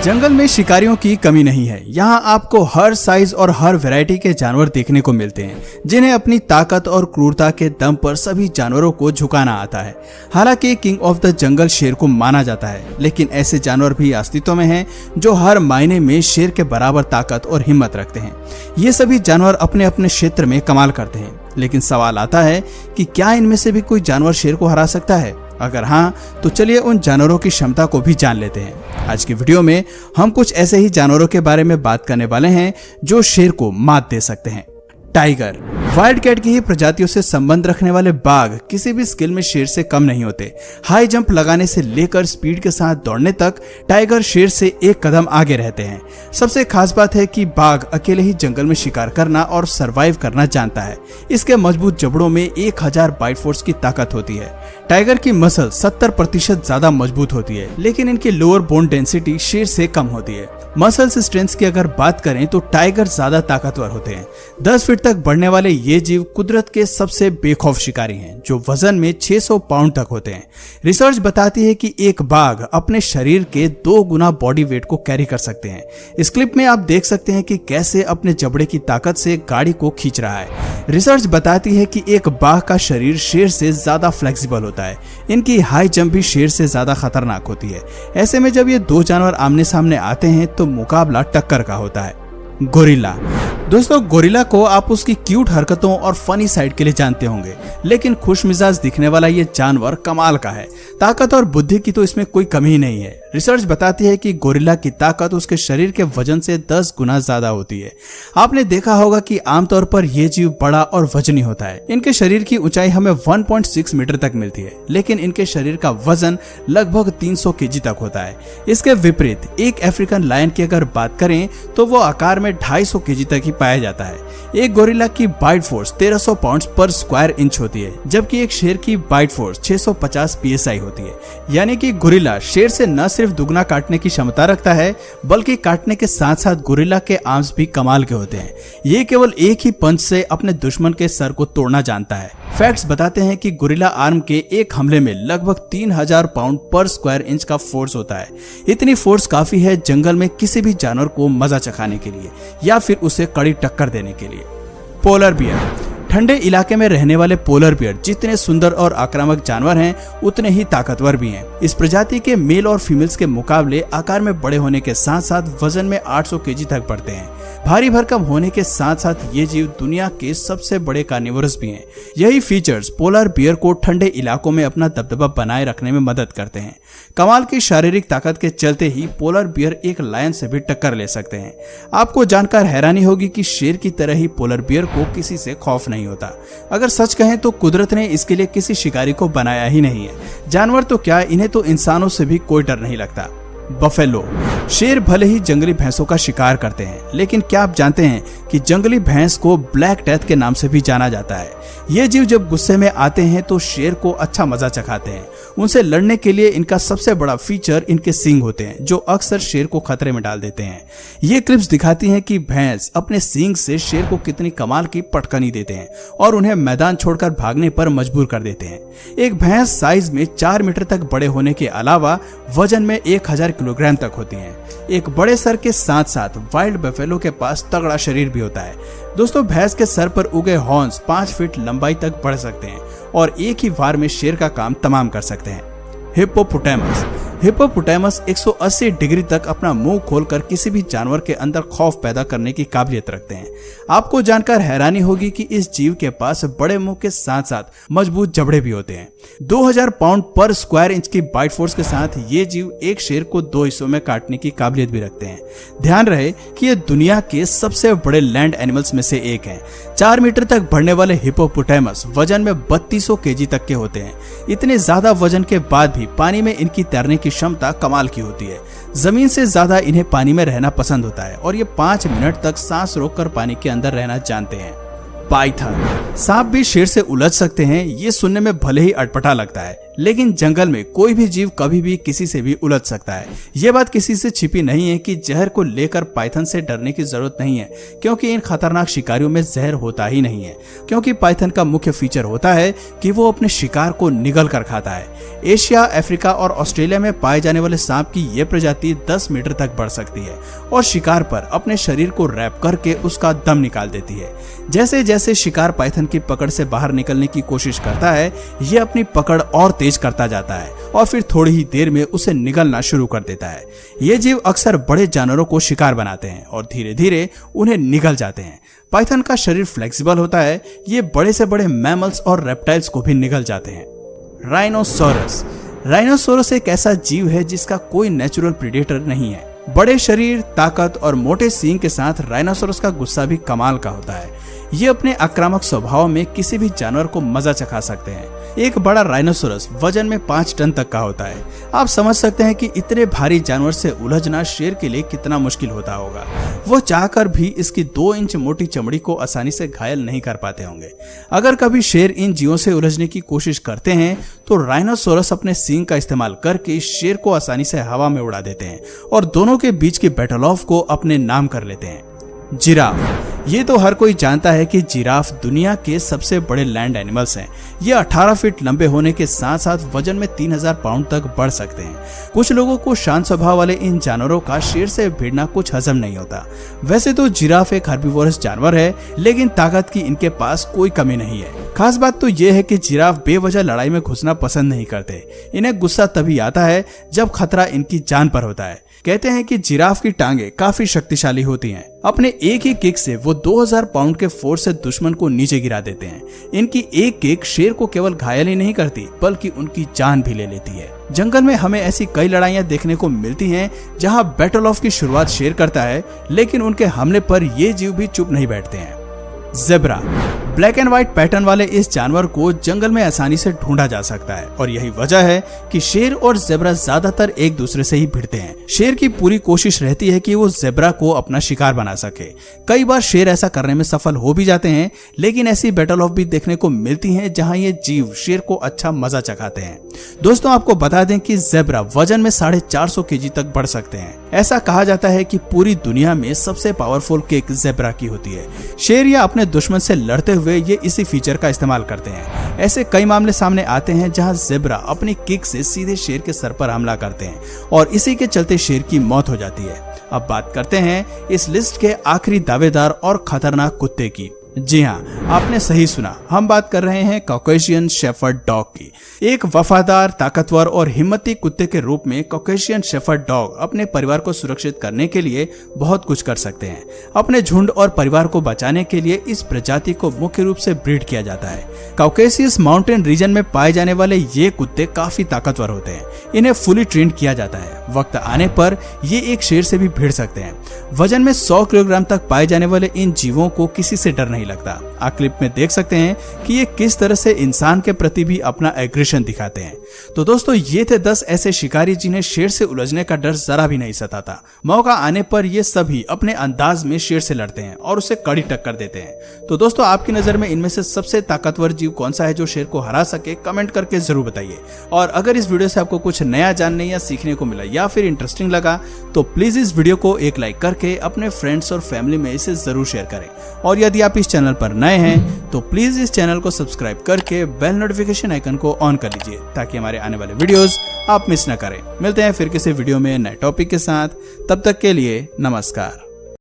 जंगल में शिकारियों की कमी नहीं है। यहाँ आपको हर साइज और हर वैरायटी के जानवर देखने को मिलते हैं, जिन्हें अपनी ताकत और क्रूरता के दम पर सभी जानवरों को झुकाना आता है। हालांकि किंग ऑफ द जंगल शेर को माना जाता है, लेकिन ऐसे जानवर भी अस्तित्व में हैं जो हर मायने में शेर के बराबर ताकत और हिम्मत रखते हैं। ये सभी जानवर अपने अपने क्षेत्र में कमाल करते हैं, लेकिन सवाल आता है कि क्या इनमें से भी कोई जानवर शेर को हरा सकता है? अगर हाँ, तो चलिए उन जानवरों की क्षमता को भी जान लेते हैं। आज की वीडियो में हम कुछ ऐसे ही जानवरों के बारे में बात करने वाले हैं जो शेर को मात दे सकते हैं। टाइगर। वाइल्ड कैट की ही प्रजातियों से संबंध रखने वाले बाघ किसी भी स्किल में शेर से कम नहीं होते। हाई जंप लगाने से लेकर स्पीड के साथ दौड़ने तक टाइगर शेर से एक कदम आगे रहते हैं। सबसे खास बात है कि बाघ अकेले ही जंगल में शिकार करना और सरवाइव करना जानता है। इसके मजबूत जबड़ों में 1000 बाइट फोर्स की ताकत होती है। टाइगर की मसल 70% ज्यादा मजबूत होती है, लेकिन इनकी लोअर बोन डेंसिटी शेर से कम होती है। मसल्स स्ट्रेंथ की अगर बात करें तो टाइगर ज्यादा ताकतवर होते हैं। 10 फीट तक बढ़ने वाले ये जीव कुदरत के सबसे बेखौफ शिकारी हैं, जो वजन में 600 पाउंड तक होते हैं। रिसर्च बताती है कि एक बाघ अपने शरीर के 2 गुना बॉडी वेट को कैरी कर सकते हैं। इस क्लिप में आप देख सकते हैं कि कैसे अपने जबड़े की ताकत से गाड़ी को खींच रहा है। रिसर्च बताती है कि एक बाघ का शरीर शेर से ज्यादा फ्लेक्सिबल होता है। इनकी हाई जंप भी शेर से ज्यादा खतरनाक होती है। ऐसे में जब ये 2 जानवर आमने सामने आते हैं तो मुकाबला टक्कर का होता है। गोरिल्ला। दोस्तों, गोरिल्ला को आप उसकी क्यूट हरकतों और फनी साइड के लिए जानते होंगे, लेकिन खुशमिजाज दिखने वाला ये जानवर कमाल का है। ताकत और बुद्धि की तो इसमें कोई कमी ही नहीं है। रिसर्च बताती है कि गोरिल्ला की ताकत उसके शरीर के वजन से 10 गुना ज्यादा होती है। आपने देखा होगा कि आमतौर पर यह जीव बड़ा और वजनी होता है। इनके शरीर की ऊंचाई हमें 1.6 मीटर तक मिलती है, लेकिन इनके शरीर का वजन लगभग 300 केजी तक होता है। इसके विपरीत एक अफ्रीकन लायन की अगर बात करें तो वो आकार में 250 केजी तक ही पाया जाता है। एक गोरिल्ला की बाइट फोर्स 1300 पाउंड पर स्क्वायर इंच होती है, जबकि एक शेर की बाइट फोर्स 650 psi होती है। यानी कि गोरिल्ला शेर से न सिर्फ दुगना काटने की क्षमता रखता है, बल्कि काटने के साथ साथ गोरिल्ला के आर्म्स भी कमाल के होते हैं। ये केवल एक ही पंच से अपने दुश्मन के सर को तोड़ना जानता है। फैक्ट्स बताते हैं कि गोरिल्ला आर्म के एक हमले में लगभग 3000 पाउंड पर स्क्वायर इंच का फोर्स होता है। इतनी फोर्स काफी है जंगल में किसी भी जानवर को मजा चखाने के लिए या फिर उसे कड़ी टक्कर देने के लिए। Polar bear. ठंडे इलाके में रहने वाले पोलर बियर जितने सुंदर और आक्रामक जानवर हैं, उतने ही ताकतवर भी हैं। इस प्रजाति के मेल और फीमेल्स के मुकाबले आकार में बड़े होने के साथ साथ वजन में 800 केजी तक बढ़ते हैं। भारी भरकम होने के साथ साथ ये जीव दुनिया के सबसे बड़े कार्निवोरस भी हैं। यही फीचर्स पोलर बियर को ठंडे इलाकों में अपना दबदबा बनाए रखने में मदद करते हैं। कमाल की शारीरिक ताकत के चलते ही पोलर बियर एक लायन से भी टक्कर ले सकते हैं। आपको जानकर हैरानी होगी कि शेर की तरह ही पोलर बियर को किसी से खौफ नहीं होता। अगर सच कहें तो कुदरत ने इसके लिए किसी शिकारी को बनाया ही नहीं है। जानवर तो क्या, इन्हें तो इंसानों से भी कोई डर नहीं लगता। बफेलो। शेर भले ही जंगली भैंसों का शिकार करते हैं, लेकिन क्या आप जानते हैं कि जंगली भैंस को ब्लैक डेथ के नाम से भी जाना जाता है। ये जीव जब गुस्से में आते हैं तो शेर को अच्छा मजा चखाते हैं। उनसे लड़ने के लिए इनका सबसे बड़ा फीचर इनके सींग होते हैं, जो अक्सर शेर को खतरे में डाल देते हैं। ये क्लिप्स दिखाती हैं कि भैंस अपने सींग से शेर को कितनी कमाल की पटकनी देते हैं और उन्हें मैदान छोड़कर भागने पर मजबूर कर देते हैं। एक भैंस साइज में 4 मीटर तक बड़े होने के अलावा वजन में 1000 किलोग्राम तक होती हैं। एक बड़े सर के साथ साथ वाइल्ड बफेलो के पास तगड़ा शरीर भी होता है। दोस्तों, भैंस के सर पर उगे हॉर्न्स 5 फीट लंबाई तक बढ़ सकते हैं और एक ही बार में शेर का काम तमाम कर सकते हैं। हिप्पोपोटामस। हिप्पोपोटामस 180 डिग्री तक अपना मुंह खोलकर किसी भी जानवर के अंदर खौफ पैदा करने की काबिलियत रखते हैं। आपको जानकर हैरानी होगी कि इस जीव के पास बड़े मुंह के साथ साथ मजबूत जबड़े भी होते हैं। 2000 पाउंड पर स्क्वायर इंच की बाइट फोर्स के साथ ये जीव एक शेर को 2 हिस्सों में काटने की काबिलियत भी रखते हैं। ध्यान रहे कि ये दुनिया के सबसे बड़े लैंड एनिमल्स में से एक है। 4 मीटर तक बढ़ने वाले हिप्पोपोटामस वजन में 3200 केजी तक के होते हैं। इतने ज्यादा वजन के बाद भी पानी में इनकी तैरने की क्षमता कमाल की होती है। जमीन से ज्यादा इन्हें पानी में रहना पसंद होता है और ये 5 मिनट तक सांस रोककर पानी के अंदर रहना जानते हैं। पाइथन। सांप भी शेर से उलझ सकते हैं, ये सुनने में भले ही अटपटा लगता है, लेकिन जंगल में कोई भी जीव कभी भी किसी से भी उलझ सकता है। ये बात किसी से छिपी नहीं है कि जहर को लेकर पाइथन से डरने की जरूरत नहीं है, क्योंकि इन खतरनाक शिकारियों में जहर होता ही नहीं है। क्योंकि पाइथन का मुख्य फीचर होता है कि वो अपने शिकार को निगल कर खाता है। एशिया, अफ्रीका और ऑस्ट्रेलिया में पाए जाने वाले सांप की यह प्रजाति 10 मीटर तक बढ़ सकती है और शिकार पर अपने शरीर को रैप करके उसका दम निकाल देती है। जैसे जैसे शिकार पाइथन की पकड़ से बाहर निकलने की कोशिश करता है, ये अपनी पकड़ और तेज करता जाता है और फिर थोड़ी ही देर में उसे निगलना शुरू कर देता है। ये जीव अक्सर बड़े जानवरों को शिकार बनाते हैं और धीरे धीरे उन्हें निगल जाते हैं। पाइथन का शरीर फ्लेक्सिबल होता है, ये बड़े से बड़े मैमल्स और रेप्टाइल्स को भी निगल जाते हैं। राइनोसोरस। राइनोसोरस एक ऐसा जीव है जिसका कोई नेचुरल प्रेडेटर नहीं है। बड़े शरीर, ताकत और मोटे सींग के साथ राइनोसोरस का गुस्सा भी कमाल का होता है। ये अपने आक्रामक स्वभाव में किसी भी जानवर को मजा चखा सकते हैं। एक बड़ा राइनोसोरस वजन में 5 टन तक का होता है। आप समझ सकते हैं कि इतने भारी जानवर से उलझना शेर के लिए कितना मुश्किल होता होगा। वो चाहकर भी इसकी 2 इंच मोटी चमड़ी को आसानी से घायल नहीं कर पाते होंगे। अगर कभी शेर इन जीवों से उलझने की कोशिश करते हैं तो राइनोसोरस अपने सींग का इस्तेमाल करके शेर को आसानी से हवा में उड़ा देते हैं और दोनों के बीच की बैटल ऑफ को अपने नाम कर लेते हैं। जिराफ। ये तो हर कोई जानता है कि जिराफ दुनिया के सबसे बड़े लैंड एनिमल्स हैं। ये 18 फीट लंबे होने के साथ साथ वजन में 3000 पाउंड तक बढ़ सकते हैं। कुछ लोगों को शांत स्वभाव वाले इन जानवरों का शेर से भिड़ना कुछ हजम नहीं होता। वैसे तो जिराफ एक हर्बीवोरस जानवर है, लेकिन ताकत की इनके पास कोई कमी नहीं है। खास बात तो ये है कि जिराफ बेवजह लड़ाई में घुसना पसंद नहीं करते। इन्हें गुस्सा तभी आता है जब खतरा इनकी जान पर होता है। कहते हैं कि जिराफ की टांगे काफी शक्तिशाली होती हैं। अपने एक ही किक से वो 2000 पाउंड के फोर्स से दुश्मन को नीचे गिरा देते हैं। इनकी एक किक शेर को केवल घायल ही नहीं करती, बल्कि उनकी जान भी ले लेती है। जंगल में हमें ऐसी कई लड़ाइयां देखने को मिलती हैं जहां बैटल ऑफ की शुरुआत शेर करता है, लेकिन उनके हमले पर ये जीव भी चुप नहीं बैठते हैं। Zebra. Black and white pattern वाले इस जानवर को जंगल में आसानी से ढूंढा जा सकता है और यही वजह है कि शेर और ज़ेब्रा ज्यादातर एक दूसरे से ही भिड़ते हैं। शेर की पूरी कोशिश रहती है कि वो ज़ेब्रा को अपना शिकार बना सके। कई बार शेर ऐसा करने में सफल हो भी जाते हैं, लेकिन ऐसी बैटल ऑफ भी देखने को मिलती हैं जहां ये जीव शेर को अच्छा मजा चखाते हैं। दोस्तों, आपको बता दें कि ज़ेब्रा वजन में 450 केजी तक बढ़ सकते हैं। ऐसा कहा जाता है कि पूरी दुनिया में सबसे पावरफुल किक ज़ेब्रा की होती है। शेर या अपने दुश्मन से लड़ते हुए ये इसी फीचर का इस्तेमाल करते हैं। ऐसे कई मामले सामने आते हैं जहां ज़ेब्रा अपनी किक से सीधे शेर के सर पर हमला करते हैं और इसी के चलते शेर की मौत हो जाती है। अब बात करते हैं इस लिस्ट के आखिरी दावेदार और खतरनाक कुत्ते की। जी हाँ, आपने सही सुना, हम बात कर रहे हैं कॉकेशियन शेफर्ड डॉग की। एक वफादार, ताकतवर और हिम्मती कुत्ते के रूप में कॉकेशियन शेफर्ड डॉग अपने परिवार को सुरक्षित करने के लिए बहुत कुछ कर सकते हैं। अपने झुंड और परिवार को बचाने के लिए इस प्रजाति को मुख्य रूप से ब्रीड किया जाता है। कॉकेशियस माउंटेन रीजन में पाए जाने वाले ये कुत्ते काफी ताकतवर होते हैं। इन्हें फुली ट्रेंड किया जाता है। वक्त आने पर ये एक शेर से भी भिड़ सकते हैं। वजन में 100 किलोग्राम तक पाए जाने वाले इन जीवों को किसी से डर नहीं लगता। आप क्लिप में देख सकते हैं कि ये किस तरह से इंसान के प्रति भी अपना एग्रेशन दिखाते हैं। तो दोस्तों, ये थे 10 ऐसे शिकारी जिन्हें शेर से उलझने का डर जरा भी नहीं सताता। मौका आने पर ये सभी अपने अंदाज में शेर से लड़ते हैं और उसे कड़ी टक्कर देते हैं। तो दोस्तों, आपकी नजर में इनमें से सबसे ताकतवर जीव कौन सा है जो शेर को हरा सके? कमेंट करके जरूर बताइए। और अगर इस वीडियो से आपको कुछ नया जानने या सीखने को मिला या फिर इंटरेस्टिंग लगा तो प्लीज इस वीडियो को एक लाइक करके अपने फ्रेंड्स और फैमिली में इसे जरूर शेयर करें। और यदि आप इस चैनल पर नए हैं तो प्लीज इस चैनल को सब्सक्राइब करके बेल नोटिफिकेशन आइकन को ऑन कर लीजिए ताकि हमारे आने वाले वीडियोस आप मिस न करें। मिलते हैं फिर किसी वीडियो में नए टॉपिक के साथ। तब तक के लिए नमस्कार।